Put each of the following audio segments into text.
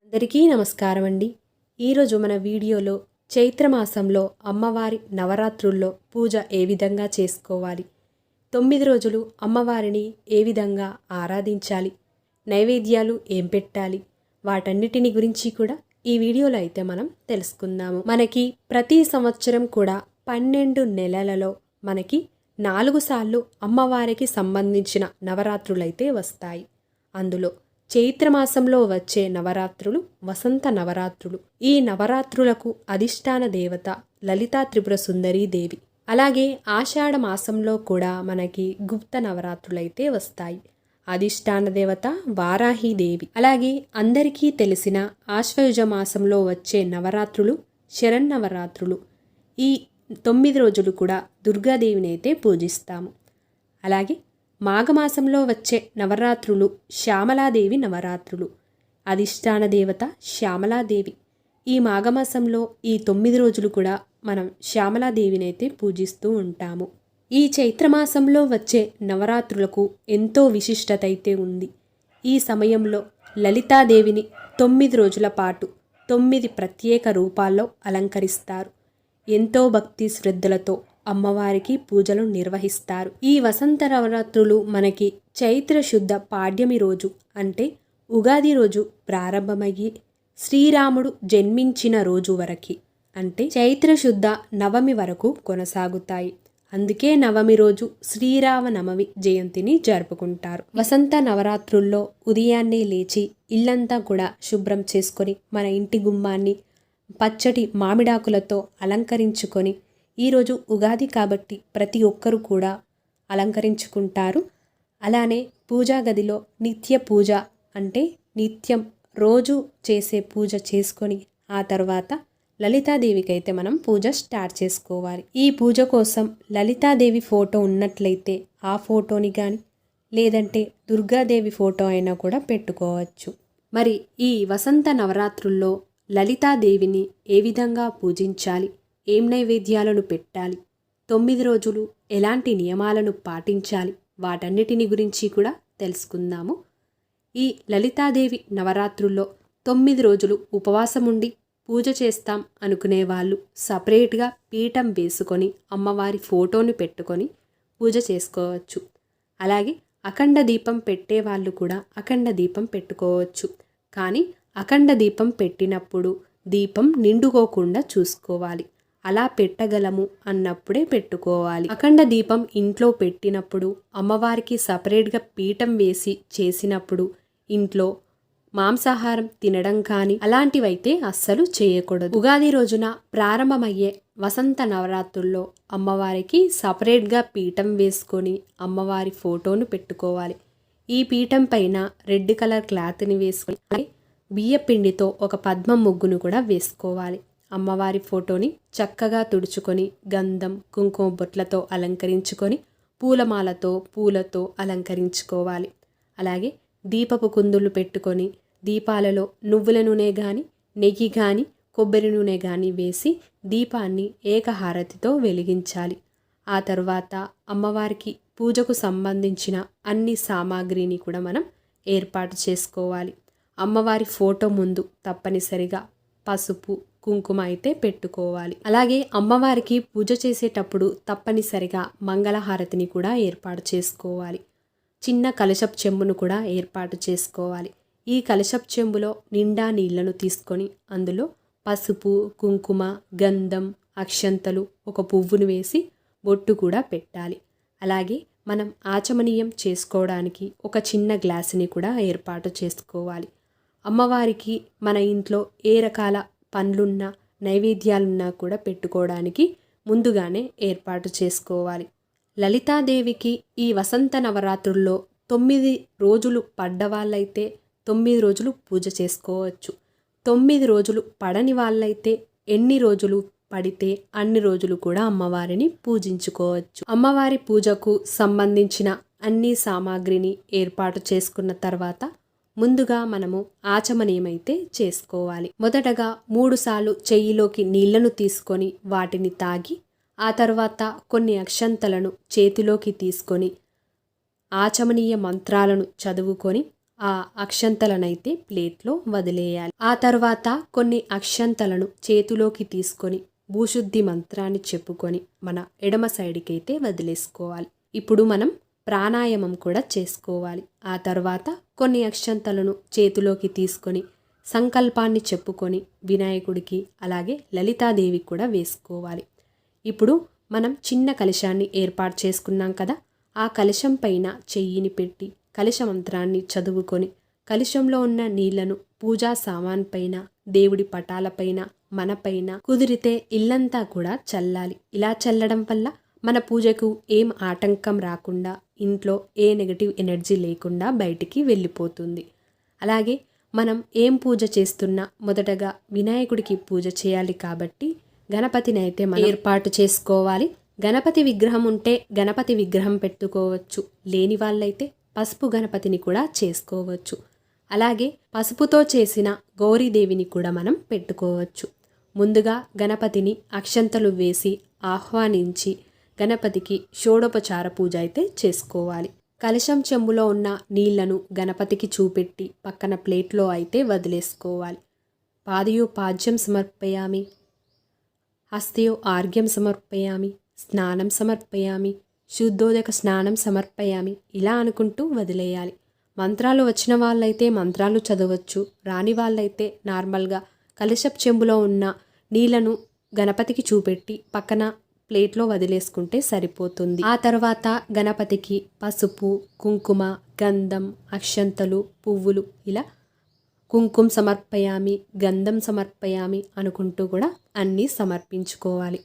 అందరికీ నమస్కారం అండి. ఈరోజు మన వీడియోలో చైత్రమాసంలో అమ్మవారి నవరాత్రుల్లో పూజ ఏ విధంగా చేసుకోవాలి, 9 రోజులు అమ్మవారిని ఏ విధంగా ఆరాధించాలి, నైవేద్యాలు ఏం పెట్టాలి, వాటన్నిటిని గురించి కూడా ఈ వీడియోలో అయితే మనం తెలుసుకుందాము. మనకి ప్రతి సంవత్సరం కూడా 12 నెలలలో మనకి 4 సార్లు అమ్మవారికి సంబంధించిన నవరాత్రులైతే వస్తాయి. అందులో చైత్రమాసంలో వచ్చే నవరాత్రులు వసంత నవరాత్రులు. ఈ నవరాత్రులకు అధిష్టాన దేవత లలితా త్రిపుర సుందరీ దేవి. అలాగే ఆషాఢ మాసంలో కూడా మనకి గుప్త నవరాత్రులైతే వస్తాయి. అధిష్టాన దేవత వారాహీదేవి. అలాగే అందరికీ తెలిసిన ఆశ్వయుజ మాసంలో వచ్చే నవరాత్రులు శరన్నవరాత్రులు. ఈ 9 రోజులు కూడా దుర్గాదేవిని అయితే పూజిస్తాము. అలాగే మాఘమాసంలో వచ్చే నవరాత్రులు శ్యామలాదేవి నవరాత్రులు. అధిష్టాన దేవత శ్యామలాదేవి. ఈ మాఘమాసంలో ఈ 9 రోజులు కూడా మనం శ్యామలాదేవిని అయితే పూజిస్తూ ఉంటాము. ఈ చైత్రమాసంలో వచ్చే నవరాత్రులకు ఎంతో విశిష్టత అయితే ఉంది. ఈ సమయంలో లలితాదేవిని 9 రోజుల పాటు 9 ప్రత్యేక రూపాల్లో అలంకరిస్తారు. ఎంతో భక్తి శ్రద్ధలతో అమ్మవారికి పూజలు నిర్వహిస్తారు. ఈ వసంత నవరాత్రులు మనకి చైత్ర శుద్ధ పాడ్యమి రోజు అంటే ఉగాది రోజు ప్రారంభమయ్యి శ్రీరాముడు జన్మించిన రోజు వరకు అంటే చైత్ర శుద్ధ నవమి వరకు కొనసాగుతాయి. అందుకే నవమి రోజు శ్రీరామనవమి జయంతిని జరుపుకుంటారు. వసంత నవరాత్రుల్లో ఉదయాన్నే లేచి ఇల్లంతా కూడా శుభ్రం చేసుకొని మన ఇంటి గుమ్మాన్ని పచ్చటి మామిడాకులతో అలంకరించుకొని, ఈరోజు ఉగాది కాబట్టి ప్రతి ఒక్కరూ కూడా అలంకరించుకుంటారు. అలానే పూజా గదిలో నిత్య పూజ అంటే నిత్యం రోజు చేసే పూజ చేసుకొని ఆ తర్వాత లలితాదేవికి అయితే మనం పూజ స్టార్ట్ చేసుకోవాలి. ఈ పూజ కోసం లలితాదేవి ఫోటో ఉన్నట్లయితే ఆ ఫోటోని కానీ లేదంటే దుర్గాదేవి ఫోటో అయినా కూడా పెట్టుకోవచ్చు. మరి ఈ వసంత నవరాత్రుల్లో లలితాదేవిని ఏ విధంగా పూజించాలి, ఏం నైవేద్యాలను పెట్టాలి, 9 రోజులు ఎలాంటి నియమాలను పాటించాలి, వాటన్నిటిని గురించి కూడా తెలుసుకుందాము. ఈ లలితాదేవి నవరాత్రుల్లో 9 రోజులు ఉపవాసం ఉండి పూజ చేస్తాం అనుకునే వాళ్ళు సపరేట్గా పీఠం వేసుకొని అమ్మవారి ఫోటోని పెట్టుకొని పూజ చేసుకోవచ్చు. అలాగే అఖండ దీపం పెట్టే వాళ్ళు కూడా అఖండ దీపం పెట్టుకోవచ్చు. కానీ అఖండ దీపం పెట్టినప్పుడు దీపం నిండుకోకుండా చూసుకోవాలి. అలా పెట్టగలము అన్నప్పుడే పెట్టుకోవాలి. అఖండ దీపం ఇంట్లో పెట్టినప్పుడు అమ్మవారికి సపరేట్గా పీఠం వేసి చేసినప్పుడు ఇంట్లో మాంసాహారం తినడం కానీ అలాంటివైతే అస్సలు చేయకూడదు. ఉగాది రోజున ప్రారంభమయ్యే వసంత నవరాత్రుల్లో అమ్మవారికి సపరేట్గా పీఠం వేసుకొని అమ్మవారి ఫోటోను పెట్టుకోవాలి. ఈ పీఠం పైన రెడ్ కలర్ క్లాత్ని వేసుకొని బియ్యపిండితో ఒక పద్మం ముగ్గును కూడా వేసుకోవాలి. అమ్మవారి ఫోటోని చక్కగా తుడుచుకొని గంధం కుంకుమ బొట్లతో అలంకరించుకొని పూలమాలతో పూలతో అలంకరించుకోవాలి. అలాగే దీపపు కుందులు పెట్టుకొని దీపాలలో నువ్వుల నూనె కానీ నెయ్యి కానీ కొబ్బరి నూనె కానీ వేసి దీపాన్ని ఏకహారతితో వెలిగించాలి. ఆ తర్వాత అమ్మవారికి పూజకు సంబంధించిన అన్ని సామాగ్రిని కూడా మనం ఏర్పాటు చేసుకోవాలి. అమ్మవారి ఫోటో ముందు తప్పనిసరిగా పసుపు కుంకుమ అయితే పెట్టుకోవాలి. అలాగే అమ్మవారికి పూజ చేసేటప్పుడు తప్పనిసరిగా మంగళహారతిని కూడా ఏర్పాటు చేసుకోవాలి. చిన్న కలశపు చెంబును కూడా ఏర్పాటు చేసుకోవాలి. ఈ కలశపు చెంబులో నిండా నీళ్లను తీసుకొని అందులో పసుపు కుంకుమ గంధం అక్షంతలు ఒక పువ్వును వేసి బొట్టు కూడా పెట్టాలి. అలాగే మనం ఆచమనీయం చేసుకోవడానికి ఒక చిన్న గ్లాసుని కూడా ఏర్పాటు చేసుకోవాలి. అమ్మవారికి మన ఇంట్లో ఏ రకాల పండ్లున్నా నైవేద్యాలున్నా కూడా పెట్టుకోవడానికి ముందుగానే ఏర్పాటు చేసుకోవాలి. లలితాదేవికి ఈ వసంత నవరాత్రుల్లో 9 రోజులు పడ్డ వాళ్ళైతే 9 రోజులు పూజ చేసుకోవచ్చు. 9 రోజులు పడని వాళ్ళైతే ఎన్ని రోజులు పడితే అన్ని రోజులు కూడా అమ్మవారిని పూజించుకోవచ్చు. అమ్మవారి పూజకు సంబంధించిన అన్ని సామాగ్రిని ఏర్పాటు చేసుకున్న తర్వాత ముందుగా మనము ఆచమనీయమైతే చేసుకోవాలి. మొదటగా 3 సార్లు చెయ్యిలోకి నీళ్లను తీసుకొని వాటిని తాగి ఆ తర్వాత కొన్ని అక్షంతలను చేతిలోకి తీసుకొని ఆచమనీయ మంత్రాలను చదువుకొని ఆ అక్షంతలనైతే ప్లేట్లో వదిలేయాలి. ఆ తర్వాత కొన్ని అక్షంతలను చేతిలోకి తీసుకొని భూశుద్ధి మంత్రాన్ని చెప్పుకొని మన ఎడమ సైడ్కి అయితే వదిలేసుకోవాలి. ఇప్పుడు మనం ప్రాణాయామం కూడా చేసుకోవాలి. ఆ తర్వాత కొన్ని అక్షంతలను చేతిలోకి తీసుకొని సంకల్పాన్ని చెప్పుకొని వినాయకుడికి అలాగే లలితాదేవికి కూడా వేసుకోవాలి. ఇప్పుడు మనం చిన్న కలశాన్ని ఏర్పాటు చేసుకున్నాం కదా, ఆ కలశం పైన చెయ్యిని పెట్టి కలశ మంత్రాన్ని చదువుకొని కలశంలో ఉన్న నీళ్లను పూజా సామాన్ పైన, దేవుడి పటాలపైన, మనపైన, కుదిరితే ఇల్లంతా కూడా చల్లాలి. ఇలా చల్లడం వల్ల మన పూజకు ఏం ఆటంకం రాకుండా ఇంట్లో ఏ నెగటివ్ ఎనర్జీ లేకుండా బయటికి వెళ్ళిపోతుంది. అలాగే మనం ఏం పూజ చేస్తున్నా మొదటగా వినాయకుడికి పూజ చేయాలి కాబట్టి గణపతిని అయితే మనం ఏర్పాటు చేసుకోవాలి. గణపతి విగ్రహం ఉంటే గణపతి విగ్రహం పెట్టుకోవచ్చు, లేని వాళ్ళైతే పసుపు గణపతిని కూడా చేసుకోవచ్చు. అలాగే పసుపుతో చేసిన గౌరీదేవిని కూడా మనం పెట్టుకోవచ్చు. ముందుగా గణపతిని అక్షంతలు వేసి ఆహ్వానించి గణపతికి షోడోపచార పూజ అయితే చేసుకోవాలి. కలశం చెంబులో ఉన్న నీళ్లను గణపతికి చూపెట్టి పక్కన ప్లేట్లో అయితే వదిలేసుకోవాలి. పాదయో పాద్యం సమర్పయామి, హస్తయో ఆర్ఘ్యం సమర్పయామి, స్నానం సమర్పయామి, శుద్ధోదక స్నానం సమర్పయామి ఇలా అనుకుంటూ వదిలేయాలి. మంత్రాలు వచ్చిన వాళ్ళైతే మంత్రాలు చదవచ్చు, రాని వాళ్ళైతే నార్మల్గా కలశపు చెంబులో ఉన్న నీళ్లను గణపతికి చూపెట్టి పక్కన ప్లేట్లో వదిలేసుకుంటే సరిపోతుంది. ఆ తర్వాత గణపతికి పసుపు, కుంకుమ, గంధం, అక్షంతలు, పువ్వులు ఇలా కుంకుమ సమర్పయామి, గంధం సమర్పయామి అనుకుంటూ కూడా అన్నీ సమర్పించుకోవాలి.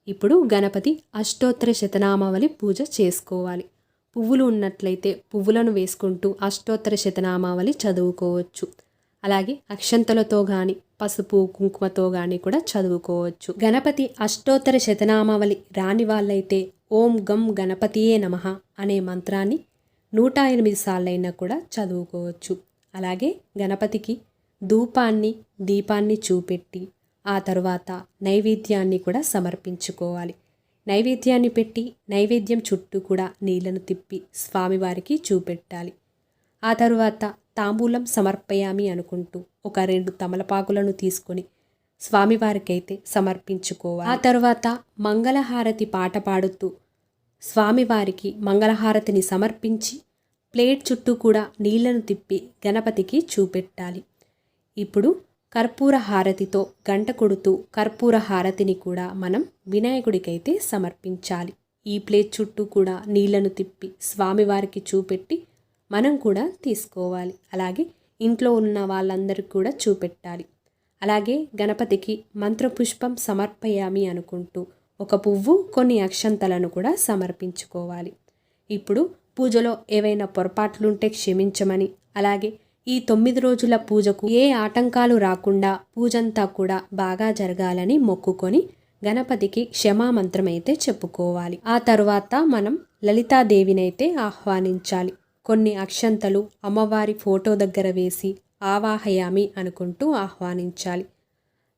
ఇప్పుడు గణపతి అష్టోత్తర శతనామావళి పూజ చేసుకోవాలి. పువ్వులు ఉన్నట్లయితే పువ్వులను వేసుకుంటూ అష్టోత్తర శతనామావళి చదువుకోవచ్చు. అలాగే అక్షంతలతో కానీ పసుపు కుంకుమతో కానీ కూడా చదువుకోవచ్చు. గణపతి అష్టోత్తర శతనామావళి రాని వాళ్ళైతే ఓం గం గణపతియే నమః అనే మంత్రాన్ని 108 సార్లైనా కూడా చదువుకోవచ్చు. అలాగే గణపతికి ధూపాన్ని దీపాన్ని చూపెట్టి ఆ తరువాత నైవేద్యాన్ని కూడా సమర్పించుకోవాలి. నైవేద్యాన్ని పెట్టి నైవేద్యం చుట్టూ కూడా నీళ్లను తిప్పి స్వామివారికి చూపెట్టాలి. ఆ తరువాత తాంబూలం సమర్పయామి అనుకుంటూ ఒక 2 తమలపాకులను తీసుకొని స్వామివారికైతే సమర్పించుకోవాలి. ఆ తరువాత మంగళహారతి పాట పాడుతూ స్వామివారికి మంగళహారతిని సమర్పించి ప్లేట్ చుట్టూ కూడా నీళ్లను తిప్పి గణపతికి చూపెట్టాలి. ఇప్పుడు కర్పూర హారతితో గంట కొడుతూ కర్పూర హారతిని కూడా మనం వినాయకుడికైతే సమర్పించాలి. ఈ ప్లేట్ చుట్టూ కూడా నీళ్లను తిప్పి స్వామివారికి చూపెట్టి మనం కూడా తీసుకోవాలి. అలాగే ఇంట్లో ఉన్న వాళ్ళందరికీ కూడా చూపెట్టాలి. అలాగే గణపతికి మంత్రపుష్పం సమర్పయామి అనుకుంటూ ఒక పువ్వు కొన్ని అక్షంతలను కూడా సమర్పించుకోవాలి. ఇప్పుడు పూజలో ఏవైనా పొరపాట్లుంటే క్షమించమని, అలాగే ఈ 9 రోజుల పూజకు ఏ ఆటంకాలు రాకుండా పూజంతా కూడా బాగా జరగాలని మొక్కుకొని గణపతికి క్షమామంత్రం అయితే చెప్పుకోవాలి. ఆ తరువాత మనం లలితాదేవినైతే ఆహ్వానించాలి. కొన్ని అక్షంతలు అమ్మవారి ఫోటో దగ్గర వేసి ఆవాహయామి అనుకుంటూ ఆహ్వానించాలి.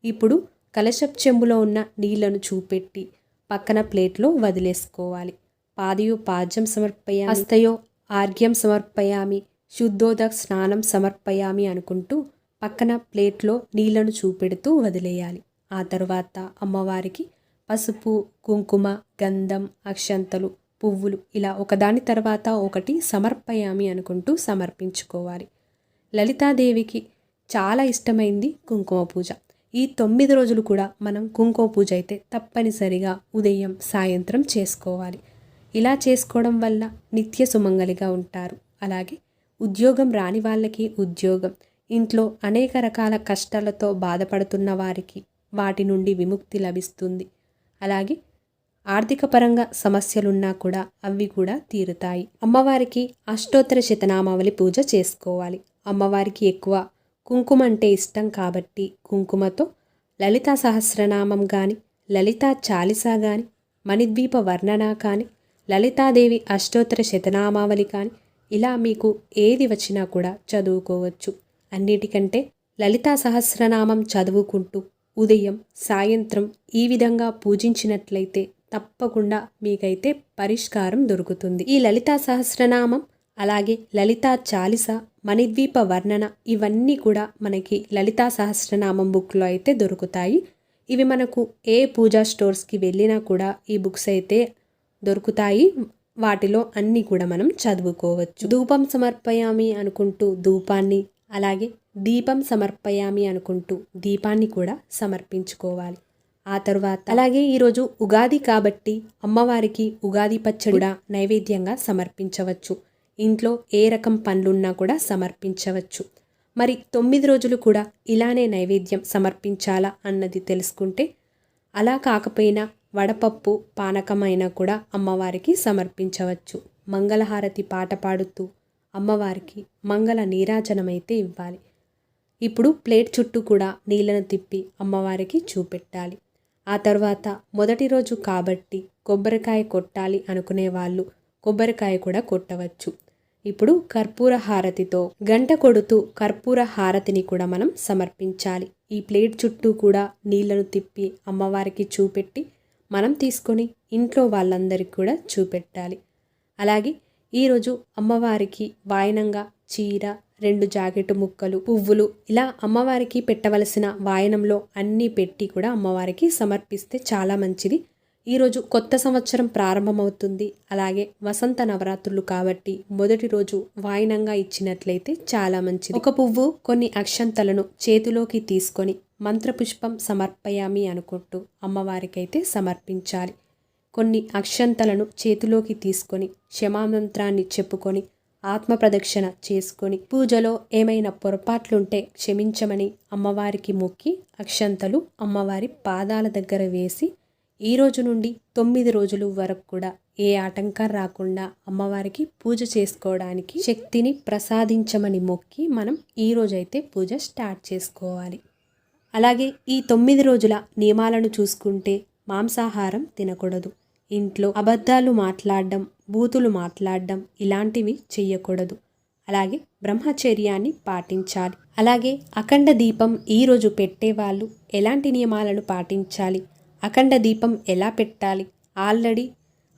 ఇప్పుడు కలశపు చెంబులో ఉన్న నీళ్లను చూపెట్టి పక్కన ప్లేట్లో వదిలేసుకోవాలి. పాదయో పాద్యం సమర్పయామి, హస్తయో ఆర్ఘ్యం సమర్పయామి, శుద్ధోదక స్నానం సమర్పయామి అనుకుంటూ పక్కన ప్లేట్లో నీళ్లను చూపెడుతూ వదిలేయాలి. ఆ తర్వాత అమ్మవారికి పసుపు, కుంకుమ, గంధం, అక్షంతలు, పువ్వులు ఇలా ఒకదాని తర్వాత ఒకటి సమర్పయామి అనుకుంటూ సమర్పించుకోవాలి. లలితాదేవికి చాలా ఇష్టమైంది కుంకుమ పూజ. ఈ 9 రోజులు కూడా మనం కుంకుమ పూజ అయితే తప్పనిసరిగా ఉదయం సాయంత్రం చేసుకోవాలి. ఇలా చేసుకోవడం వల్ల నిత్య సుమంగలిగా ఉంటారు. అలాగే ఉద్యోగం రాని వాళ్ళకి ఉద్యోగం, ఇంట్లో అనేక రకాల కష్టాలతో బాధపడుతున్న వారికి వాటి నుండి విముక్తి లభిస్తుంది. అలాగే ఆర్థిక పరంగా సమస్యలున్నా కూడా అవి కూడా తీరుతాయి. అమ్మవారికి అష్టోత్తర శతనామావళి పూజ చేసుకోవాలి. అమ్మవారికి ఎక్కువ కుంకుమ అంటే ఇష్టం కాబట్టి కుంకుమతో లలితా సహస్రనామం కానీ, లలితా చాలీసా కానీ, మణిద్వీప వర్ణన కానీ, లలితాదేవి అష్టోత్తర శతనామావళి కానీ ఇలా మీకు ఏది వచ్చినా కూడా చదువుకోవచ్చు. అన్నిటికంటే లలితా సహస్రనామం చదువుకుంటూ ఉదయం సాయంత్రం ఈ విధంగా పూజించినట్లయితే తప్పకుండా మీకైతే పరిష్కారం దొరుకుతుంది. ఈ లలితా సహస్రనామం అలాగే లలితా చాలిస, మణిద్వీప వర్ణన ఇవన్నీ కూడా మనకి లలితా సహస్రనామం బుక్లో అయితే దొరుకుతాయి. ఇవి మనకు ఏ పూజా స్టోర్స్కి వెళ్ళినా కూడా ఈ బుక్స్ అయితే దొరుకుతాయి. వాటిలో అన్నీ కూడా మనం చదువుకోవచ్చు. ధూపం సమర్పయామి అనుకుంటూ ధూపాన్ని, అలాగే దీపం సమర్పయామి అనుకుంటూ దీపాన్ని కూడా సమర్పించుకోవాలి. ఆ తర్వాత అలాగే ఈరోజు ఉగాది కాబట్టి అమ్మవారికి ఉగాది పచ్చడి కూడా నైవేద్యంగా సమర్పించవచ్చు. ఇంట్లో ఏ రకం పండ్లున్నా కూడా సమర్పించవచ్చు. మరి 9 రోజులు కూడా ఇలానే నైవేద్యం సమర్పించాలా అన్నది తెలుసుకుంటే, అలా కాకపోయినా వడపప్పు పానకమైనా కూడా అమ్మవారికి సమర్పించవచ్చు. మంగళహారతి పాట పాడుతూ అమ్మవారికి మంగళ నీరాజనమైతే ఇవ్వాలి. ఇప్పుడు ప్లేట్ చుట్టూ కూడా నీళ్ళను తిప్పి అమ్మవారికి చూపెట్టాలి. ఆ తర్వాత మొదటి రోజు కాబట్టి కొబ్బరికాయ కొట్టాలి అనుకునే వాళ్ళు కొబ్బరికాయ కూడా కొట్టవచ్చు. ఇప్పుడు కర్పూర హారతితో గంట కొడుతూ కర్పూర హారతిని కూడా మనం సమర్పించాలి. ఈ ప్లేట్ చుట్టూ కూడా నీళ్లను తిప్పి అమ్మవారికి చూపెట్టి మనం తీసుకొని ఇంట్లో వాళ్ళందరికీ కూడా చూపెట్టాలి. అలాగే ఈరోజు అమ్మవారికి వాయనంగా చీర, 2 జాకెట్ ముక్కలు, పువ్వులు ఇలా అమ్మవారికి పెట్టవలసిన వాయనంలో అన్నీ పెట్టి కూడా అమ్మవారికి సమర్పిస్తే చాలా మంచిది. ఈరోజు కొత్త సంవత్సరం ప్రారంభమవుతుంది. అలాగే వసంత నవరాత్రులు కాబట్టి మొదటి రోజు వాయనంగా ఇచ్చినట్లయితే చాలా మంచిది. ఒక పువ్వు, కొన్ని అక్షంతలను చేతిలోకి తీసుకొని మంత్రపుష్పం సమర్పయామి అనుకుంటూ అమ్మవారికైతే సమర్పించాలి. కొన్ని అక్షంతలను చేతిలోకి తీసుకొని క్షమామంత్రాన్ని చెప్పుకొని ఆత్మప్రదక్షిణ చేసుకొని పూజలో ఏమైనా పొరపాట్లుంటే క్షమించమని అమ్మవారికి మొక్కి అక్షంతలు అమ్మవారి పాదాల దగ్గర వేసి ఈ రోజు నుండి 9 రోజులు వరకు కూడా ఏ ఆటంకం రాకుండా అమ్మవారికి పూజ చేసుకోవడానికి శక్తిని ప్రసాదించమని మొక్కి మనం ఈ రోజైతే పూజ స్టార్ట్ చేసుకోవాలి. అలాగే ఈ 9 రోజుల నియమాలను చూసుకుంటే మాంసాహారం తినకూడదు. ఇంట్లో అబద్ధాలు మాట్లాడడం, బూతులు మాట్లాడడం ఇలాంటివి చెయ్యకూడదు. అలాగే బ్రహ్మచర్యాన్ని పాటించాలి. అలాగే అఖండ దీపం ఈరోజు పెట్టేవాళ్ళు ఎలాంటి నియమాలను పాటించాలి, అఖండ దీపం ఎలా పెట్టాలి, ఆల్రెడీ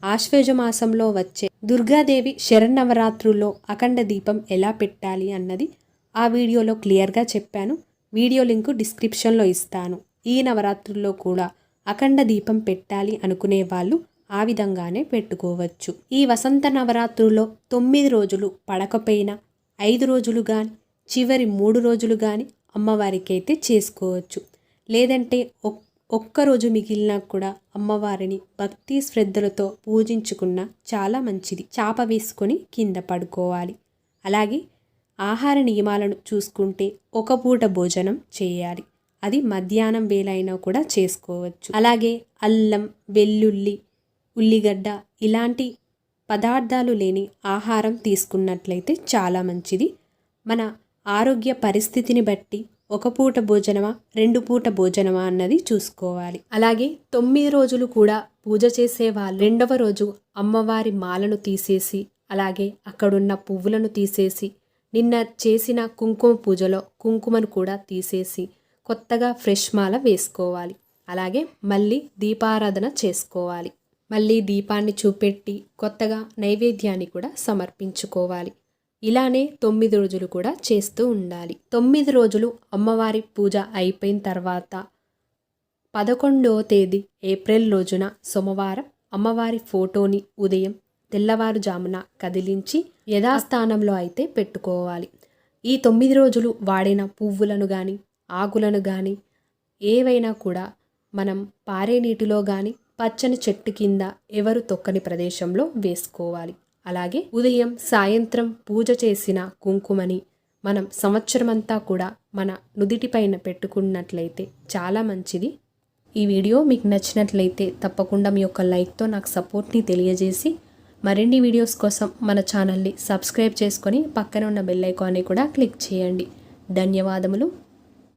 ఆశ్వేజ మాసంలో వచ్చే దుర్గాదేవి శరన్నవరాత్రుల్లో అఖండ దీపం ఎలా పెట్టాలి అన్నది ఆ వీడియోలో క్లియర్గా చెప్పాను. వీడియో లింకు డిస్క్రిప్షన్లో ఇస్తాను. ఈ నవరాత్రుల్లో కూడా అఖండ దీపం పెట్టాలి అనుకునే వాళ్ళు ఆ విధంగానే పెట్టుకోవచ్చు. ఈ వసంత నవరాత్రుల్లో 9 రోజులు పడకపోయినా 5 రోజులు కానీ చివరి 3 రోజులు కానీ అమ్మవారికి అయితే చేసుకోవచ్చు. లేదంటే ఒక్కరోజు మిగిలినా కూడా అమ్మవారిని భక్తి శ్రద్ధలతో పూజించుకున్న చాలా మంచిది. చాప వేసుకొని కింద పడుకోవాలి. అలాగే ఆహార నియమాలను చూసుకుంటే ఒక పూట భోజనం చేయాలి. అది మధ్యాహ్నం వేళైనా కూడా చేసుకోవచ్చు. అలాగే అల్లం, వెల్లుల్లి, ఉల్లిగడ్డ ఇలాంటి పదార్థాలు లేని ఆహారం తీసుకున్నట్లయితే చాలా మంచిది. మన ఆరోగ్య పరిస్థితిని బట్టి ఒక పూట భోజనమా 2 పూట భోజనమా అన్నది చూసుకోవాలి. అలాగే 9 రోజులు కూడా పూజ చేసేవాళ్ళు 2వ రోజు అమ్మవారి మాలను తీసేసి, అలాగే అక్కడున్న పువ్వులను తీసేసి, నిన్న చేసిన కుంకుమ పూజలో కుంకుమను కూడా తీసేసి కొత్తగా ఫ్రెష్ మాల వేసుకోవాలి. అలాగే మళ్ళీ దీపారాధన చేసుకోవాలి. మళ్ళీ దీపాన్ని చూపెట్టి కొత్తగా నైవేద్యాన్ని కూడా సమర్పించుకోవాలి. ఇలానే 9 రోజులు కూడా చేస్తూ ఉండాలి. 9 రోజులు అమ్మవారి పూజ అయిపోయిన తర్వాత 11వ తేదీ ఏప్రిల్ రోజున సోమవారం అమ్మవారి ఫోటోని ఉదయం తెల్లవారుజామున కదిలించి యథాస్థానంలో అయితే పెట్టుకోవాలి. ఈ 9 రోజులు వాడిన పువ్వులను కానీ ఆకులను కానీ ఏవైనా కూడా మనం పారే నీటిలో కానీ పచ్చని చెట్టు కింద ఎవరు తొక్కని ప్రదేశంలో వేసుకోవాలి. అలాగే ఉదయం సాయంత్రం పూజ చేసిన కుంకుమని మనం సంవత్సరమంతా కూడా మన నుదిటిపైన పెట్టుకున్నట్లయితే చాలా మంచిది. ఈ వీడియో మీకు నచ్చినట్లయితే తప్పకుండా మీ యొక్క లైక్తో నాకు సపోర్ట్ని తెలియజేసి మరిన్ని వీడియోస్ కోసం మన ఛానల్ని సబ్స్క్రైబ్ చేసుకొని పక్కన ఉన్న బెల్ ఐకాన్ని కూడా క్లిక్ చేయండి. ధన్యవాదములు.